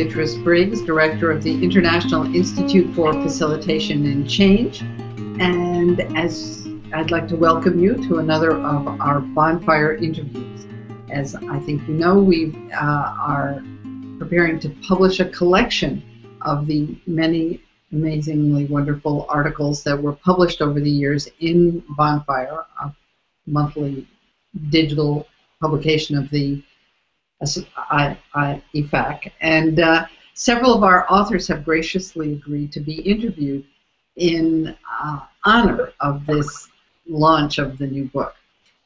Beatrice Briggs, Director of the International Institute for Facilitation and Change. And as I'd like to welcome you to another of our bonfire interviews. As I think you know, we are preparing to publish a collection of the many amazingly wonderful articles that were published over the years in Bonfire, a monthly digital publication of the IIFAC. And several of our authors have graciously agreed to be interviewed in honor of this launch of the new book.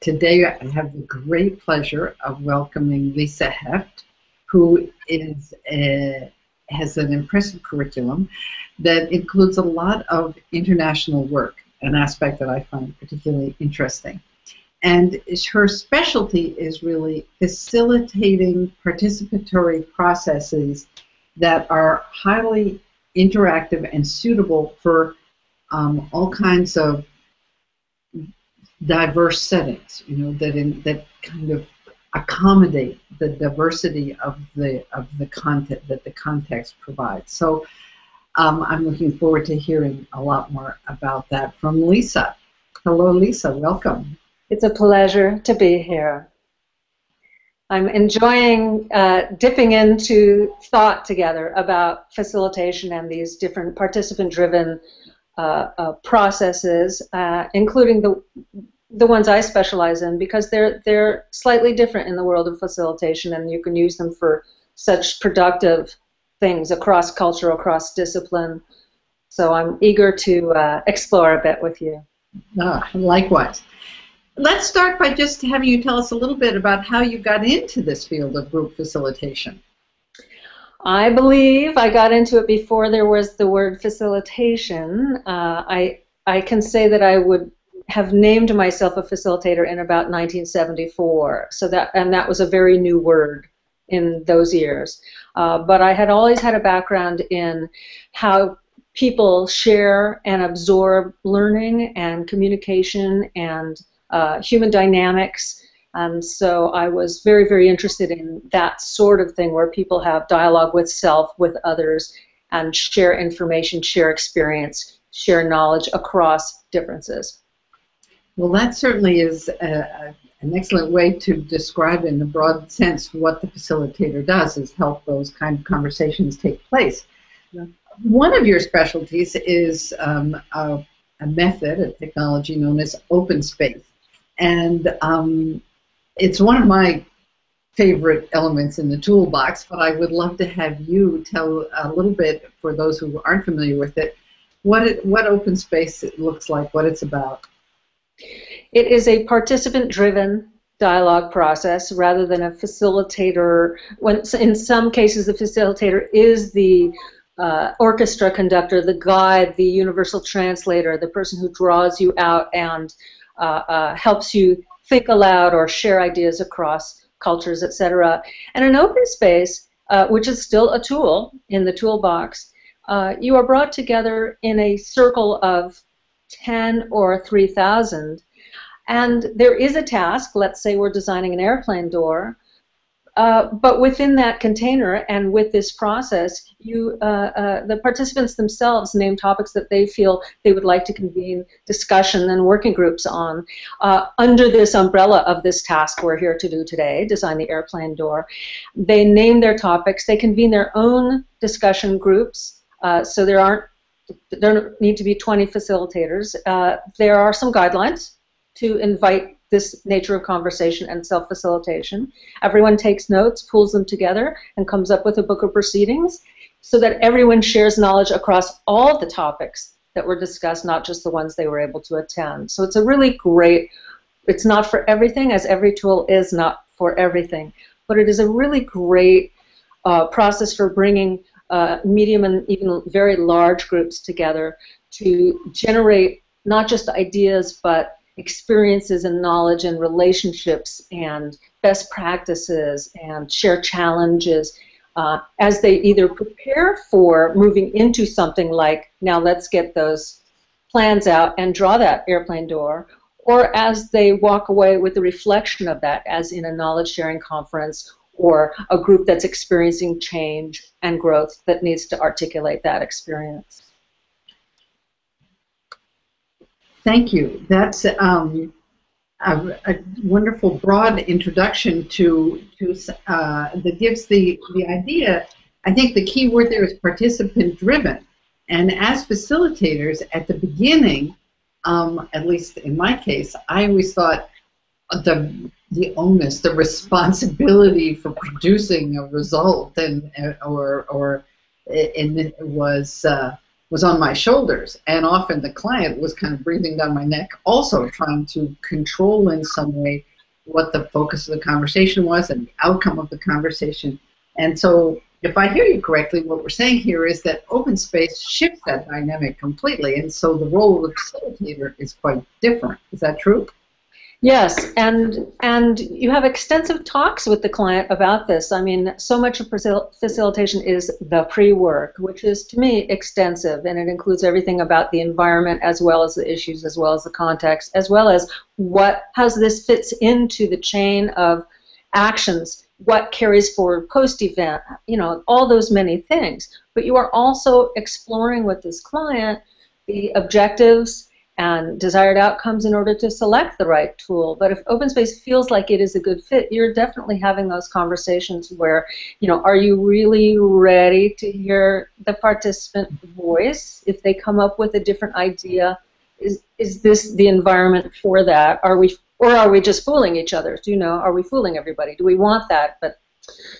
Today I have the great pleasure of welcoming Lisa Heft, who has an impressive curriculum that includes a lot of international work, an aspect that I find particularly interesting. And her specialty is really facilitating participatory processes that are highly interactive and suitable for all kinds of diverse settings, you know, that kind of accommodate the diversity of the content that the context provides. So I'm looking forward to hearing a lot more about that from Lisa. Hello, Lisa. Welcome. It's a pleasure to be here. I'm enjoying dipping into thought together about facilitation and these different participant-driven processes, including the ones I specialize in, because they're slightly different in the world of facilitation, and you can use them for such productive things across culture, across discipline. So I'm eager to explore a bit with you. Likewise. Let's start by just having you tell us a little bit about how you got into this field of group facilitation. I believe I got into it before there was the word facilitation. I can say that I would have named myself a facilitator in about 1974. So that was a very new word in those years. But I had always had a background in how people share and absorb learning and communication and human dynamics, and so I was very, very interested in that sort of thing where people have dialogue with self, with others, and share information, share experience, share knowledge across differences. Well, that certainly is an excellent way to describe in a broad sense what the facilitator does, is help those kind of conversations take place. Yeah. One of your specialties is a method, a technology known as open space. And it's one of my favorite elements in the toolbox, but I would love to have you tell a little bit, for those who aren't familiar with it, what open space looks like, what it's about. It is a participant-driven dialogue process rather than a facilitator. In some cases, the facilitator is the orchestra conductor, the guide, the universal translator, the person who draws you out and helps you think aloud or share ideas across cultures, etc. And an open space, which is still a tool in the toolbox, you are brought together in a circle of 10 or 3,000, and there is a task. Let's say we're designing an airplane door, but within that container and with this process, the participants themselves name topics that they feel they would like to convene discussion and working groups on under this umbrella of this task we're here to do today, design the airplane door. They name their topics. They convene their own discussion groups, so there don't need to be 20 facilitators. There are some guidelines to invite this nature of conversation and self-facilitation. Everyone takes notes, pulls them together, and comes up with a book of proceedings so that everyone shares knowledge across all the topics that were discussed, not just the ones they were able to attend. So it's a really great, it's not for everything, as every tool is not for everything, but it is a really great process for bringing medium and even very large groups together to generate not just ideas, but experiences and knowledge and relationships and best practices and share challenges as they either prepare for moving into something like, now let's get those plans out and draw that airplane door, or as they walk away with the reflection of that, as in a knowledge sharing conference or a group that's experiencing change and growth that needs to articulate that experience. Thank you. That's a wonderful broad introduction that gives the idea. I think the key word there is participant driven. And as facilitators at the beginning, at least in my case, I always thought the onus, the responsibility for producing a result was on my shoulders, and often the client was kind of breathing down my neck, also trying to control in some way what the focus of the conversation was and the outcome of the conversation. And so, if I hear you correctly, what we're saying here is that open space shifts that dynamic completely, and so the role of the facilitator is quite different. Is that true? Yes, and you have extensive talks with the client about this. I mean, so much of facilitation is the pre-work, which is, to me, extensive, and it includes everything about the environment as well as the issues, as well as the context, as well as how this fits into the chain of actions, what carries forward post-event, you know, all those many things. But you are also exploring with this client the objectives and desired outcomes in order to select the right tool. But if open space feels like it is a good fit, you're definitely having those conversations where, you know, are you really ready to hear the participant voice? If they come up with a different idea, is this the environment for that? Or are we just fooling each other? You know, are we fooling everybody? Do we want that? But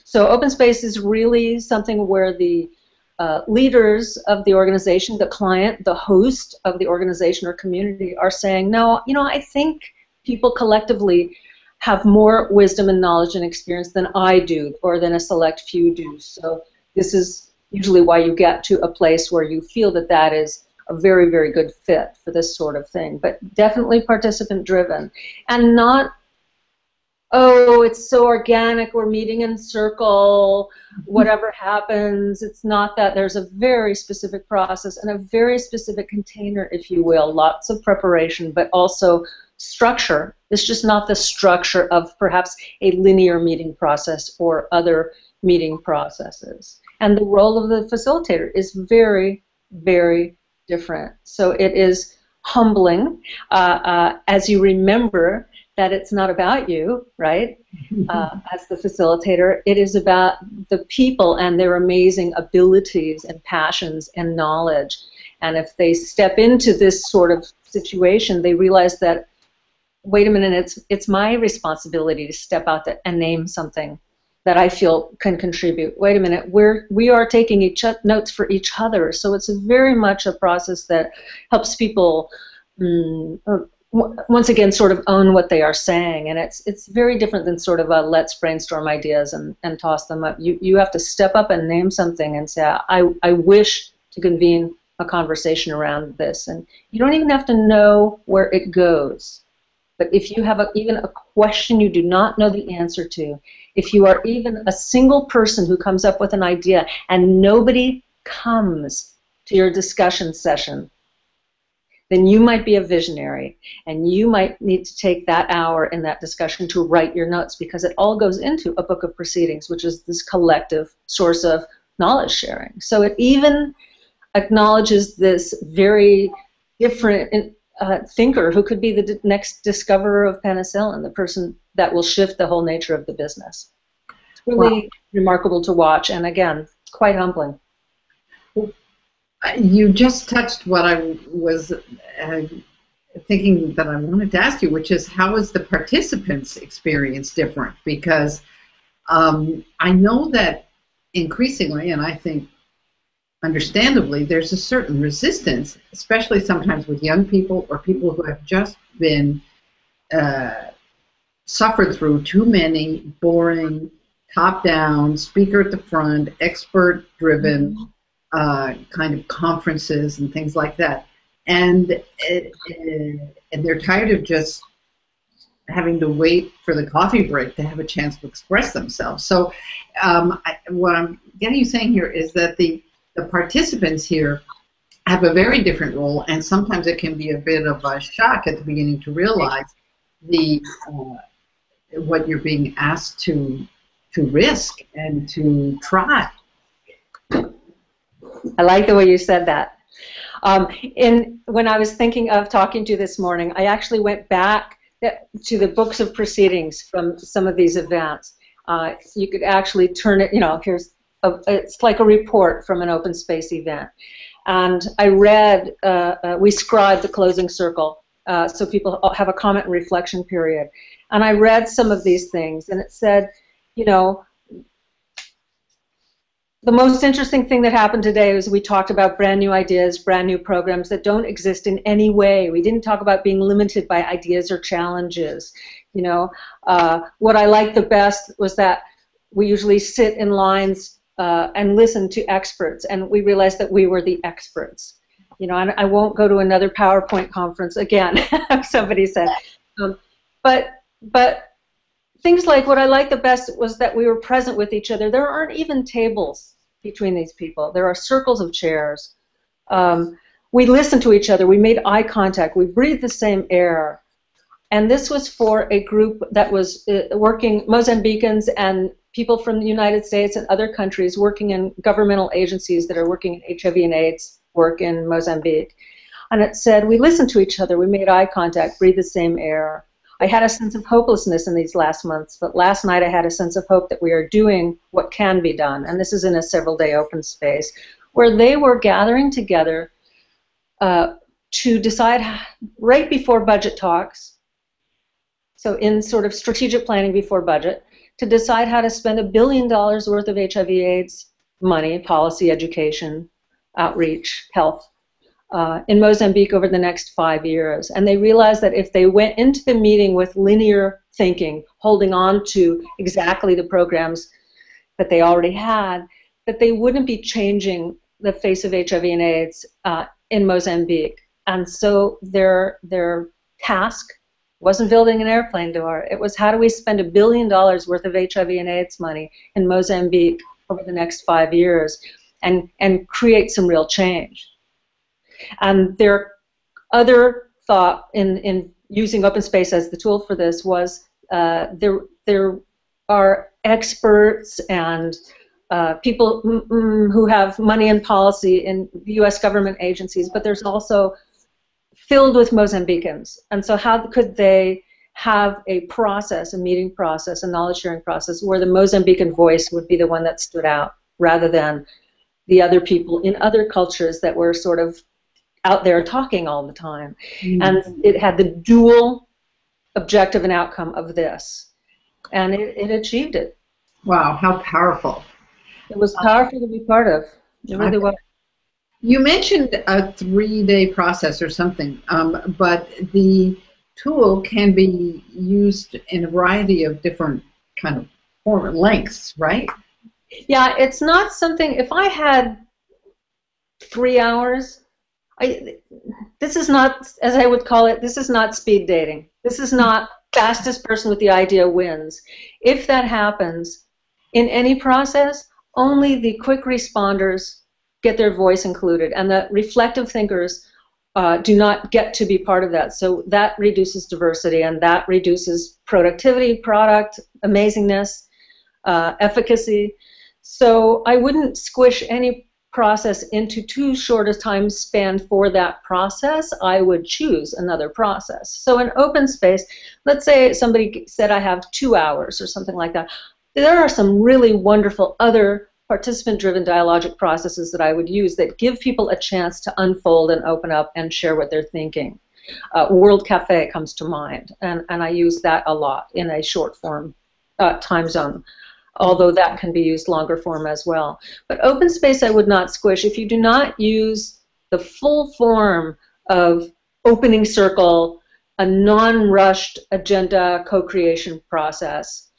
so open space is really something where the leaders of the organization, the client, the host of the organization or community are saying, no, you know, I think people collectively have more wisdom and knowledge and experience than I do or than a select few do. So this is usually why you get to a place where you feel that that is a very, very good fit for this sort of thing. But definitely participant driven and not, oh, it's so organic, we're meeting in circle, whatever happens. It's not that. There's a very specific process and a very specific container, if you will, lots of preparation, but also structure. It's just not the structure of perhaps a linear meeting process or other meeting processes. And the role of the facilitator is very, very different. So it is humbling as you remember that it's not about you, right, as the facilitator. It is about the people and their amazing abilities and passions and knowledge. And if they step into this sort of situation, they realize that, wait a minute, it's my responsibility to step out and name something that I feel can contribute. Wait a minute, we are taking notes for each other. So it's very much a process that helps people once again, sort of own what they are saying, and it's very different than sort of a let's brainstorm ideas and toss them up. You have to step up and name something and say, I wish to convene a conversation around this, and you don't even have to know where it goes. But if you have even a question you do not know the answer to, if you are even a single person who comes up with an idea and nobody comes to your discussion session, then you might be a visionary, and you might need to take that hour in that discussion to write your notes, because it all goes into a book of proceedings, which is this collective source of knowledge sharing. So it even acknowledges this very different thinker who could be the next discoverer of penicillin, the person that will shift the whole nature of the business. It's really remarkable to watch, and again, quite humbling. You just touched what I was thinking that I wanted to ask you, which is, how is the participants' experience different? Because I know that increasingly, and I think understandably, there's a certain resistance, especially sometimes with young people or people who have just been suffered through too many boring, top-down, speaker at the front, expert-driven kind of conferences and things like that, and they're tired of just having to wait for the coffee break to have a chance to express themselves. So what I'm getting you saying here is that the participants here have a very different role, and sometimes it can be a bit of a shock at the beginning to realize what you're being asked to risk and to try. I like the way you said that. When I was thinking of talking to you this morning, I actually went back to the books of proceedings from some of these events. You could actually turn it, it's like a report from an open space event. And I read, we scribed the closing circle, so people have a comment and reflection period. And I read some of these things, and it said, the most interesting thing that happened today was we talked about brand new ideas, brand new programs that don't exist in any way. We didn't talk about being limited by ideas or challenges. What I liked the best was that we usually sit in lines and listen to experts, and we realized that we were the experts. I won't go to another PowerPoint conference again, somebody said. But things like what I liked the best was that we were present with each other. There aren't even tables between these people. There are circles of chairs. We listened to each other. We made eye contact. We breathed the same air. And this was for a group that was working, Mozambicans and people from the United States and other countries working in governmental agencies that are working in HIV and AIDS work in Mozambique. And it said, we listened to each other. We made eye contact, breathed the same air. I had a sense of hopelessness in these last months, but last night I had a sense of hope that we are doing what can be done. And this is in a several-day open space where they were gathering together to decide right before budget talks, so in sort of strategic planning before budget, to decide how to spend $1 billion worth of HIV/AIDS money, policy, education, outreach, health, in Mozambique over the next 5 years. And they realized that if they went into the meeting with linear thinking, holding on to exactly the programs that they already had, that they wouldn't be changing the face of HIV and AIDS in Mozambique. And so their task wasn't building an airplane door. It was how do we spend $1 billion worth of HIV and AIDS money in Mozambique over the next 5 years and create some real change. And their other thought in using open space as the tool for this was there are experts and people who have money and policy in the U.S. government agencies, but there's also filled with Mozambicans. And so how could they have a process, a meeting process, a knowledge sharing process where the Mozambican voice would be the one that stood out rather than the other people in other cultures that were sort of out there talking all the time. Mm-hmm. And it had the dual objective and outcome of this. And it achieved it. Wow, how powerful. It was powerful to be part of. It really was. You mentioned a 3-day process or something, but the tool can be used in a variety of different kind of form lengths, right? Yeah, it's not something, if I had 3 hours, this is not, as I would call it, this is not speed dating. This is not fastest person with the idea wins. If that happens in any process, only the quick responders get their voice included, and the reflective thinkers do not get to be part of that. So that reduces diversity, and that reduces productivity, product, amazingness, efficacy. So I wouldn't squish any process into too short a time span for that process. I would choose another process. So in open space, let's say somebody said I have 2 hours or something like that. There are some really wonderful other participant-driven dialogic processes that I would use that give people a chance to unfold and open up and share what they're thinking. World Cafe comes to mind, and I use that a lot in a short form time zone, although that can be used longer form as well. But open space I would not squish. If you do not use the full form of opening circle, a non-rushed agenda co-creation process,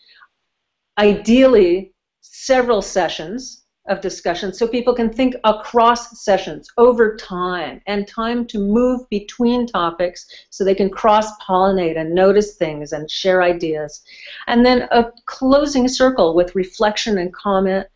ideally several sessions of discussion so people can think across sessions over time and time to move between topics so they can cross-pollinate and notice things and share ideas. And then a closing circle with reflection and comment.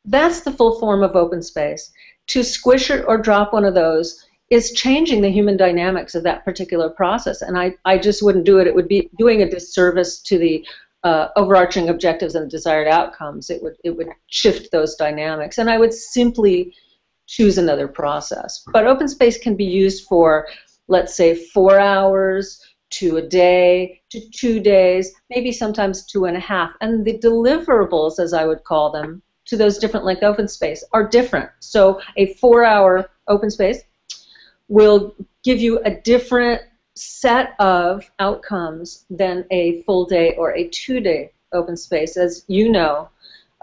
That's the full form of open space. To squish it or drop one of those is changing the human dynamics of that particular process, and I just wouldn't do it. It would be doing a disservice to the overarching objectives and desired outcomes, it would shift those dynamics, and I would simply choose another process. But open space can be used for, let's say, 4 hours to a day to 2 days, maybe sometimes 2.5. And the deliverables, as I would call them, to those different length open space are different. So a 4-hour open space will give you a different set of outcomes than a full day or a 2-day open space. As you know,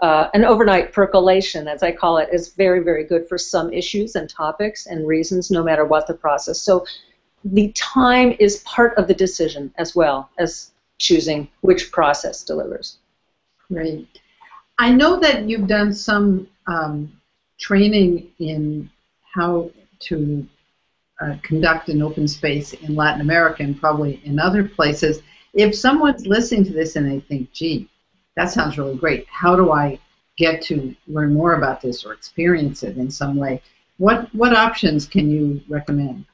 an overnight percolation, as I call it, is very, very good for some issues and topics and reasons, no matter what the process. So the time is part of the decision as well as choosing which process delivers. Great. I know that you've done some training in how to conduct an open space in Latin America and probably in other places. If someone's listening to this and they think, gee, that sounds really great, how do I get to learn more about this or experience it in some way? What options can you recommend?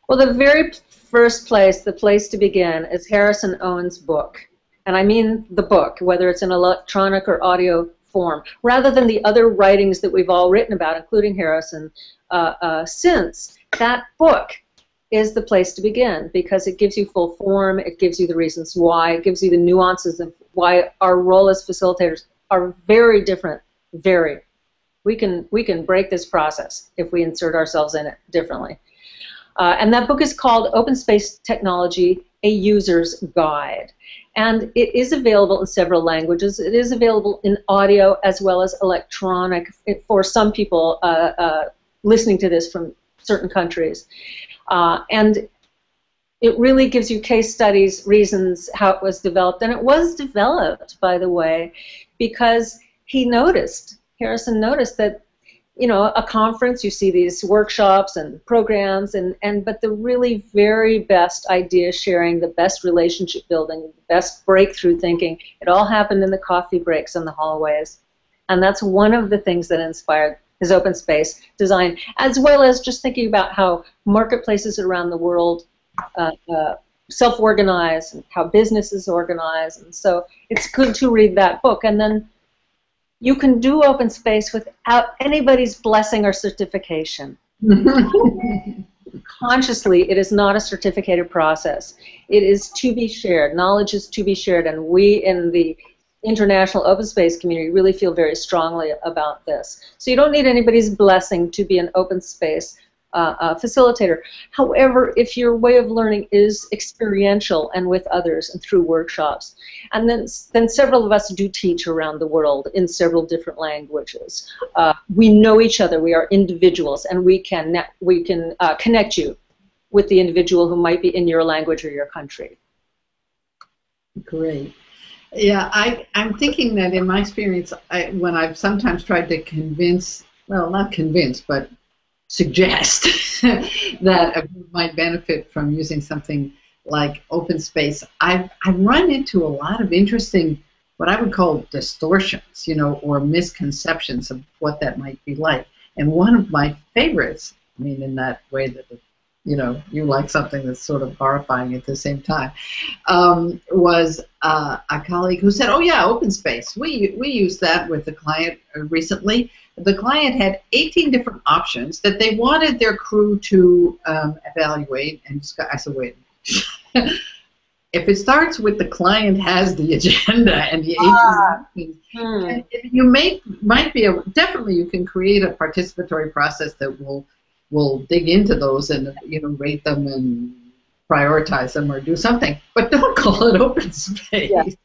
Well, the very first place, the place to begin, is Harrison Owen's book. And I mean the book, whether it's in electronic or audio form, rather than the other writings that we've all written about, including Harrison, since that book is the place to begin, because it gives you full form, it gives you the reasons why, it gives you the nuances of why our role as facilitators are very different, very. We can break this process if we insert ourselves in it differently. And that book is called Open Space Technology, A User's Guide. And it is available in several languages. It is available in audio as well as electronic for some people listening to this from certain countries. And it really gives you case studies, reasons how it was developed. And it was developed, by the way, because Harrison noticed that, you know, a conference, you see these workshops and programs, but the really very best idea sharing, the best relationship building, the best breakthrough thinking, it all happened in the coffee breaks and the hallways. And that's one of the things that inspired his open space design, as well as just thinking about how marketplaces around the world self-organize and how businesses organize. And so it's good to read that book. And then you can do open space without anybody's blessing or certification. Consciously, it is not a certificated process. It is to be shared. Knowledge is to be shared, and we in the international open space community really feel very strongly about this. So you don't need anybody's blessing to be an open space facilitator. However, if your way of learning is experiential and with others and through workshops, and then several of us do teach around the world in several different languages. We know each other. We are individuals, and we can connect you with the individual who might be in your language or your country. Great. Yeah, I'm thinking that in my experience, when I've sometimes tried to convince, well, not convince, but suggest that a group might benefit from using something like open space, I've run into a lot of interesting, what I would call distortions, you know, or misconceptions of what that might be like. And one of my favorites, I mean, in that way that, you know, you like something that's sort of horrifying at the same time, was a colleague who said, oh yeah, open space. We used that with a client recently. The client had 18 different options that they wanted their crew to evaluate, and I said, wait, if it starts with the client has the agenda and the 18 options, you might be able, definitely you can create a participatory process that will dig into those and, you know, rate them and prioritize them or do something, but don't call it open space. Yes.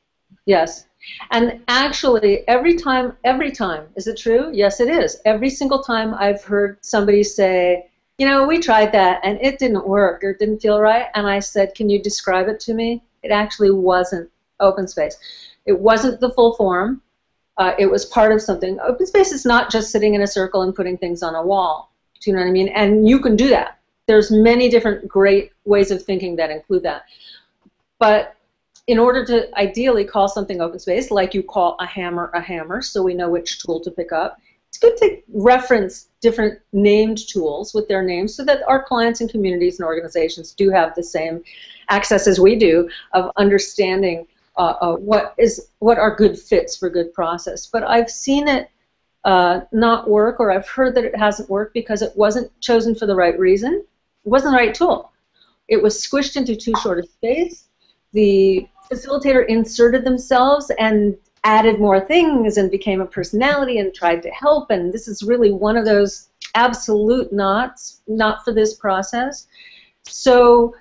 Yes. And actually, every time, is it true? Yes, it is. Every single time I've heard somebody say, you know, we tried that and it didn't work or it didn't feel right, and I said, can you describe it to me? It actually wasn't open space. It wasn't the full form. It was part of something. Open space is not just sitting in a circle and putting things on a wall. Do you know what I mean? And you can do that. There's many different great ways of thinking that include that. But in order to ideally call something open space, like you call a hammer, so we know which tool to pick up, it's good to reference different named tools with their names so that our clients and communities and organizations do have the same access as we do of understanding what are good fits for good process. But I've seen it not work, or I've heard that it hasn't worked because it wasn't chosen for the right reason. It wasn't the right tool. It was squished into too short a space. The facilitator inserted themselves and added more things and became a personality and tried to help, and this is really one of those absolute not for this process. So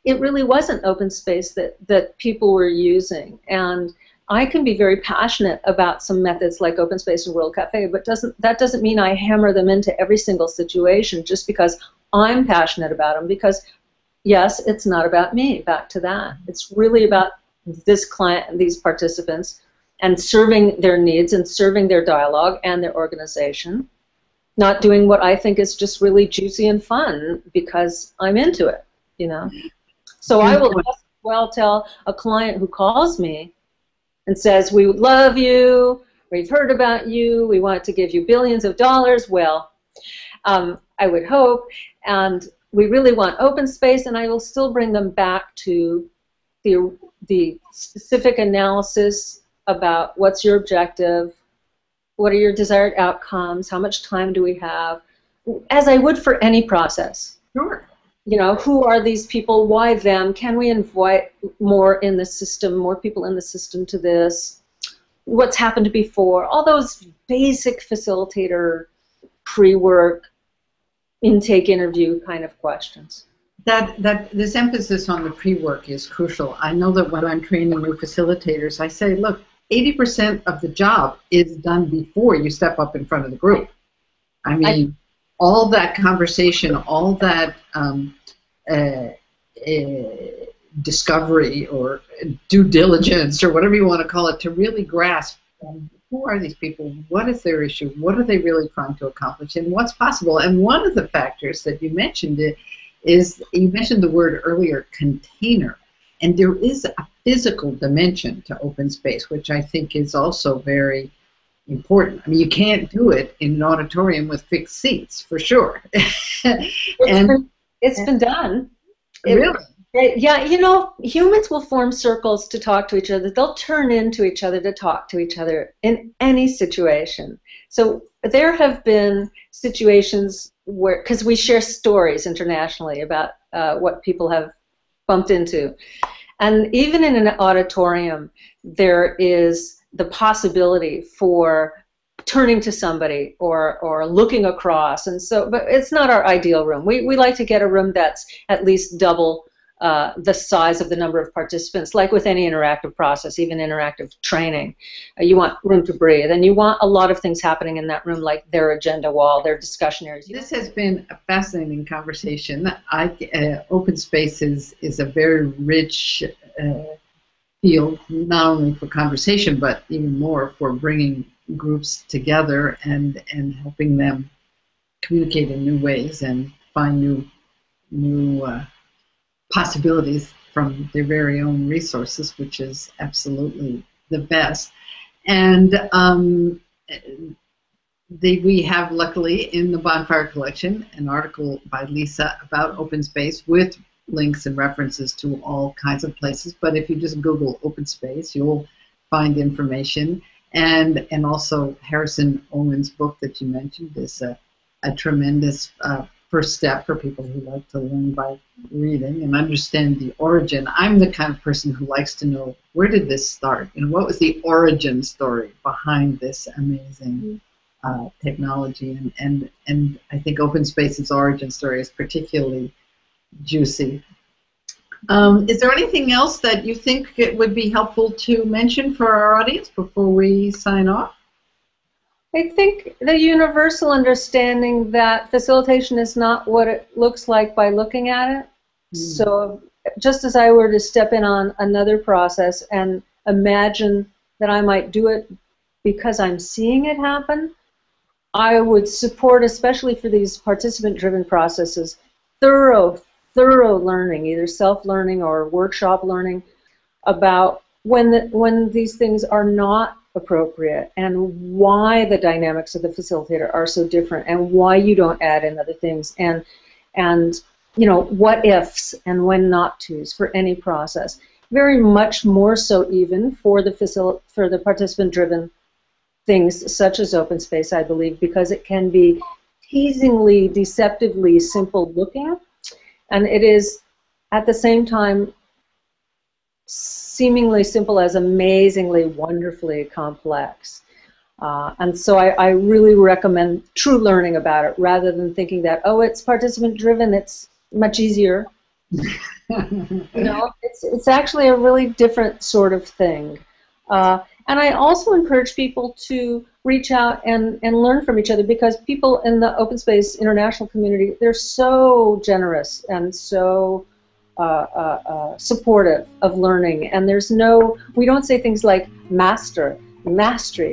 it really wasn't open space that people were using. And I can be very passionate about some methods like open space and World Cafe, but that doesn't mean I hammer them into every single situation just because I'm passionate about them, because yes, it's not about me, back to that. It's really about this client and these participants and serving their needs and serving their dialogue and their organization, not doing what I think is just really juicy and fun because I'm into it, you know. So I will just well tell a client who calls me and says, we love you, we've heard about you, we want to give you billions of dollars, well, I would hope, and we really want open space, and I will still bring them back to the specific analysis about what's your objective, what are your desired outcomes, how much time do we have, as I would for any process. Sure. You know, who are these people, why them, can we invite more in the system, more people in the system to this, what's happened before, all those basic facilitator pre-work intake interview kind of questions. This emphasis on the pre-work is crucial. I know that when I'm training new facilitators, I say, look, 80% of the job is done before you step up in front of the group. I mean, all that conversation, all that discovery or due diligence or whatever you want to call it, to really grasp who are these people, what is their issue, what are they really trying to accomplish, and what's possible. And one of the factors that you mentioned is, you mentioned the word earlier, container. And there is a physical dimension to open space, which I think is also very important. I mean, you can't do it in an auditorium with fixed seats, for sure. It's been done. Really? Yeah, you know, humans will form circles to talk to each other. They'll turn into each other to talk to each other in any situation. So there have been situations where, because we share stories internationally about what people have bumped into. And even in an auditorium, there is the possibility for turning to somebody or looking across. And so, but it's not our ideal room. We like to get a room that's at least double the size of the number of participants, like with any interactive process, even interactive training. You want room to breathe, and you want a lot of things happening in that room, like their agenda wall, their discussion areas. This has been a fascinating conversation. Open space is a very rich field, not only for conversation, but even more for bringing groups together and helping them communicate in new ways and find new possibilities from their very own resources, which is absolutely the best. And we have, luckily, in the Bonfire Collection, an article by Lisa about open space with links and references to all kinds of places. But if you just Google open space, you'll find information. And also Harrison Owen's book that you mentioned is a tremendous first step for people who like to learn by reading and understand the origin. I'm the kind of person who likes to know, where did this start? And what was the origin story behind this amazing technology? And I think open space's origin story is particularly juicy. Is there anything else that you think it would be helpful to mention for our audience before we sign off? I think the universal understanding that facilitation is not what it looks like by looking at it. So just as I were to step in on another process and imagine that I might do it because I'm seeing it happen, I would support, especially for these participant-driven processes, thorough learning, either self-learning or workshop learning, about when these things are not appropriate and why the dynamics of the facilitator are so different and why you don't add in other things and you know, what ifs and when not tos for any process. very much more so even for the participant-driven things such as open space, I believe, because it can be teasingly, deceptively simple looking, and it is at the same time seemingly simple as amazingly, wonderfully complex. And so I really recommend true learning about it rather than thinking that, oh, it's participant-driven, it's much easier. It's actually a really different sort of thing. And I also encourage people to reach out and learn from each other, because people in the open space international community, they're so generous and so supportive of learning. And we don't say things like mastery,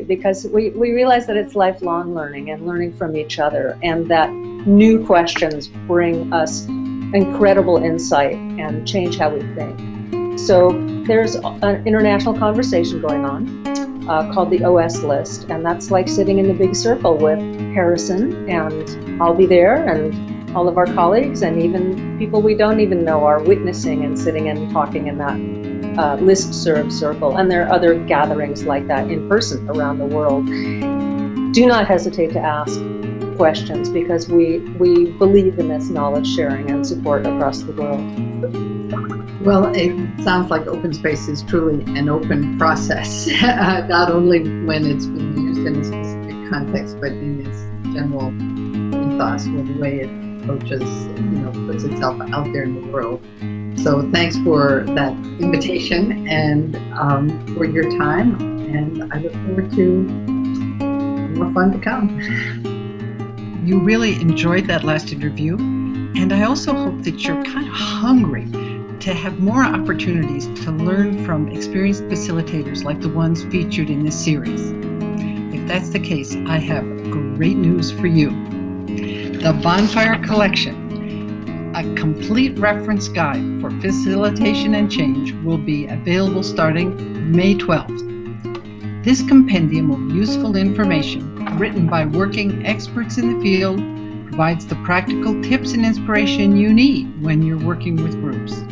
because we realize that it's lifelong learning and learning from each other, and that new questions bring us incredible insight and change how we think. So there's an international conversation going on called the OS list, and that's like sitting in the big circle with Harrison, and I'll be there, and all of our colleagues, and even people we don't even know are witnessing and sitting and talking in that listserv circle. And there are other gatherings like that in person around the world. Do not hesitate to ask questions, because we believe in this knowledge sharing and support across the world. Well, it sounds like open space is truly an open process, not only when it's being used in a specific context, but in its general ethos, or the way it approaches, puts itself out there in the world. So thanks for that invitation and for your time, and I look forward to more fun to come. You really enjoyed that last interview, and I also hope that you're kind of hungry to have more opportunities to learn from experienced facilitators like the ones featured in this series. If that's the case, I have great news for you. The Bonfire Collection, a complete reference guide for facilitation and change, will be available starting May 12th. This compendium of useful information, written by working experts in the field, provides the practical tips and inspiration you need when you're working with groups.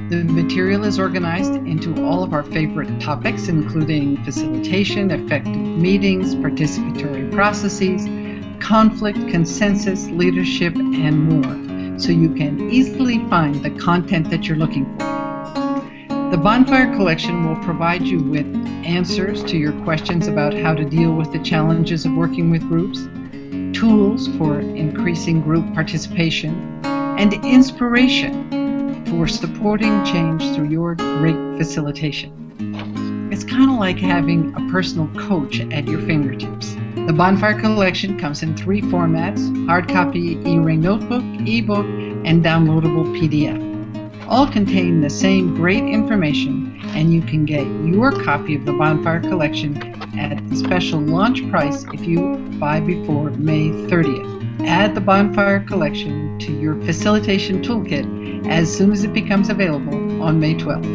The material is organized into all of our favorite topics, including facilitation, effective meetings, participatory processes, conflict, consensus, leadership, and more, so you can easily find the content that you're looking for. The Bonfire Collection will provide you with answers to your questions about how to deal with the challenges of working with groups, tools for increasing group participation, and inspiration for supporting change through your great facilitation. It's kind of like having a personal coach at your fingertips. The Bonfire Collection comes in 3 formats: hard copy, e-ring notebook, ebook, and downloadable PDF. All contain the same great information, and you can get your copy of the Bonfire Collection at a special launch price if you buy before May 30th. Add the Bonfire Collection to your facilitation toolkit as soon as it becomes available on May 12th.